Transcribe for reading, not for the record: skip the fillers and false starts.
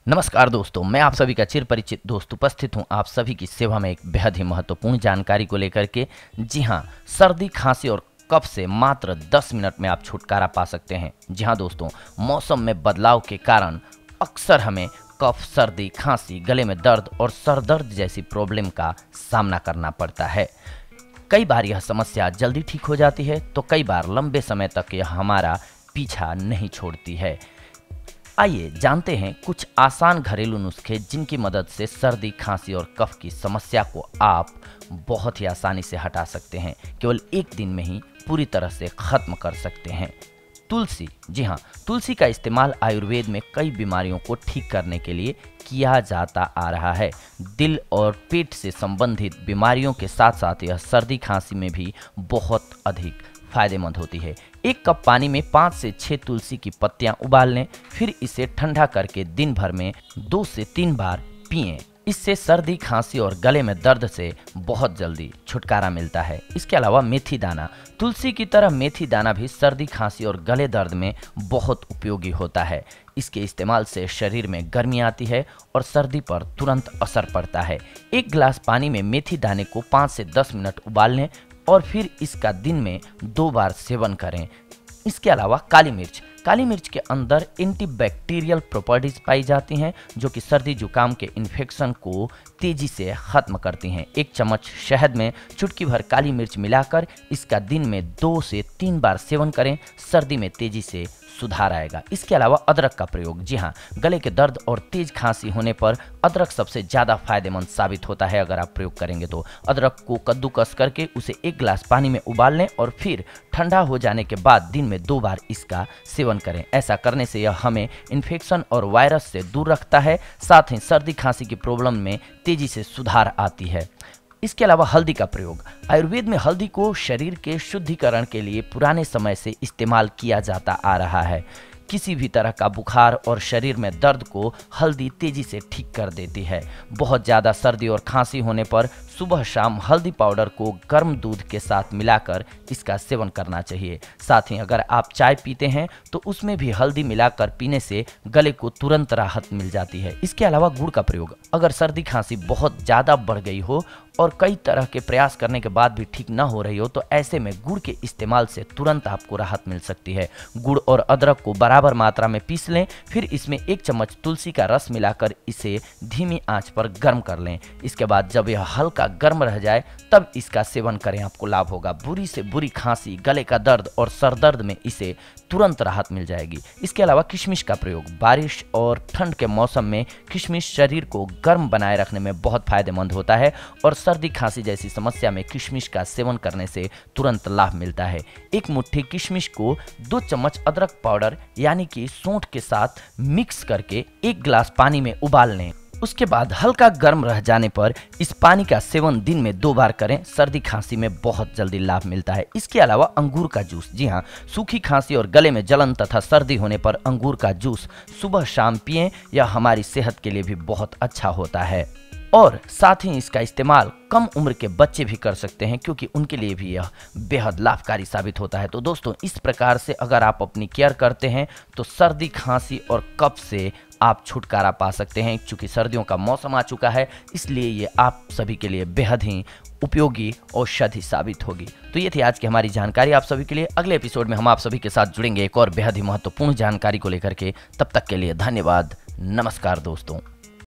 नमस्कार दोस्तों, मैं आप सभी का चिर परिचित दोस्त उपस्थित हूं आप सभी की सेवा में एक बेहद ही महत्वपूर्ण जानकारी को लेकर के। जी हां, सर्दी खांसी और कफ से मात्र 10 मिनट में आप छुटकारा पा सकते हैं। जी हां दोस्तों, मौसम में बदलाव के कारण अक्सर हमें कफ, सर्दी, खांसी, गले में दर्द और सर दर्द जैसी प्रॉब्लम का सामना करना पड़ता है। कई बार यह समस्या जल्दी ठीक हो जाती है तो कई बार लंबे समय तक यह हमारा पीछा नहीं छोड़ती है। आइए जानते हैं कुछ आसान घरेलू नुस्खे जिनकी मदद से सर्दी, खांसी और कफ की समस्या को आप बहुत ही आसानी से हटा सकते हैं। केवल एक दिन में ही पूरी तरह से खत्म कर सकते हैं। तुलसी, जी हाँ, तुलसी का इस्तेमाल आयुर्वेद में कई बीमारियों को ठीक करने के लिए किया जाता आ रहा है। दिल और पेट से संबंधित बीमारियों के साथ साथ यह सर्दी खांसी में भी बहुत अधिक फायदेमंद होती है। 1 कप पानी में 5 से 6 तुलसी की पत्तियां उबाल लें, फिर इसे ठंडा करके दिन भर में 2 से 3 बार पिएं। इससे सर्दी, खांसी और गले में दर्द से बहुत जल्दी छुटकारा मिलता है। इसके अलावा मेथी दाना, तुलसी की तरह मेथी दाना भी सर्दी, खांसी और गले दर्द में बहुत उपयोगी होता है। इसके इस्तेमाल से शरीर में गर्मी आती है और सर्दी पर तुरंत असर पड़ता है। 1 गिलास पानी में मेथी दाने को 5 से 10 मिनट उबाल लें और फिर इसका दिन में 2 बार सेवन करें। इसके अलावा काली मिर्च, काली मिर्च के अंदर एंटीबैक्टीरियल प्रॉपर्टीज पाई जाती हैं जो कि सर्दी जुकाम के इन्फेक्शन को तेजी से खत्म करती हैं। 1 चम्मच शहद में चुटकी भर काली मिर्च मिलाकर इसका दिन में 2 से 3 बार सेवन करें, सर्दी में तेजी से सुधार आएगा। इसके अलावा अदरक का प्रयोग, जी हाँ, गले के दर्द और तेज खांसी होने पर अदरक सबसे ज़्यादा फायदेमंद साबित होता है। अगर आप प्रयोग करेंगे तो अदरक को कद्दूकस करके उसे 1 गिलास पानी में उबाल लें और फिर ठंडा हो जाने के बाद दिन में 2 बार इसका सेवन करें। ऐसा करने से यह हमें इन्फेक्शन और वायरस से दूर रखता है, साथ ही सर्दी खांसी की प्रॉब्लम में तेजी से सुधार आती है। इसके अलावा हल्दी का प्रयोग, आयुर्वेद में हल्दी को शरीर के शुद्धिकरण के लिए पुराने समय से इस्तेमाल किया जाता आ रहा है। किसी भी तरह का बुखार और शरीर में दर्द को हल्दी तेजी से ठीक कर देती है। बहुत ज़्यादा सर्दी और खांसी होने पर सुबह शाम हल्दी पाउडर को गर्म दूध के साथ मिलाकर इसका सेवन करना चाहिए। साथ ही अगर आप चाय पीते हैं तो उसमें भी हल्दी मिलाकर पीने से गले को तुरंत राहत मिल जाती है। इसके अलावा गुड़ का प्रयोग, अगर सर्दी खांसी बहुत ज़्यादा बढ़ गई हो और कई तरह के प्रयास करने के बाद भी ठीक ना हो रही हो तो ऐसे में गुड़ के इस्तेमाल से तुरंत आपको राहत मिल सकती है। गुड़ और अदरक को बराबर मात्रा में पीस लें, फिर इसमें 1 चम्मच तुलसी का रस मिलाकर इसे धीमी आंच पर गर्म कर लें। इसके बाद जब यह हल्का गर्म रह जाए तब इसका सेवन करें, आपको लाभ होगा। बुरी से बुरी खांसी, गले का दर्द और सर दर्द में इसे तुरंत राहत मिल जाएगी। इसके अलावा किशमिश का प्रयोग, बारिश और ठंड के मौसम में किशमिश शरीर को गर्म बनाए रखने में बहुत फायदेमंद होता है और सर्दी खांसी जैसी समस्या में किशमिश का सेवन करने से तुरंत लाभ मिलता है। 1 मुट्ठी किशमिश को 2 चम्मच अदरक पाउडर यानी कि सौंठ के साथ मिक्स करके 1 गिलास पानी में उबाल लें। उसके बाद हल्का गर्म रह जाने पर इस पानी का सेवन दिन में 2 बार करें। सर्दी खांसी में बहुत जल्दी लाभ मिलता है। इसके अलावा अंगूर का जूस, जी हाँ, सूखी खांसी और गले में जलन तथा सर्दी होने पर अंगूर का जूस सुबह शाम पिएं। यह हमारी सेहत के लिए भी बहुत अच्छा होता है और साथ ही इसका इस्तेमाल कम उम्र के बच्चे भी कर सकते हैं क्योंकि उनके लिए भी यह बेहद लाभकारी साबित होता है। तो दोस्तों, इस प्रकार से अगर आप अपनी केयर करते हैं तो सर्दी, खांसी और कफ से आप छुटकारा पा सकते हैं। क्योंकि सर्दियों का मौसम आ चुका है, इसलिए ये आप सभी के लिए बेहद ही उपयोगी औषधि साबित होगी। तो ये थी आज की हमारी जानकारी आप सभी के लिए। अगले एपिसोड में हम आप सभी के साथ जुड़ेंगे एक और बेहद ही महत्वपूर्ण जानकारी को लेकर के। तब तक के लिए धन्यवाद। नमस्कार दोस्तों।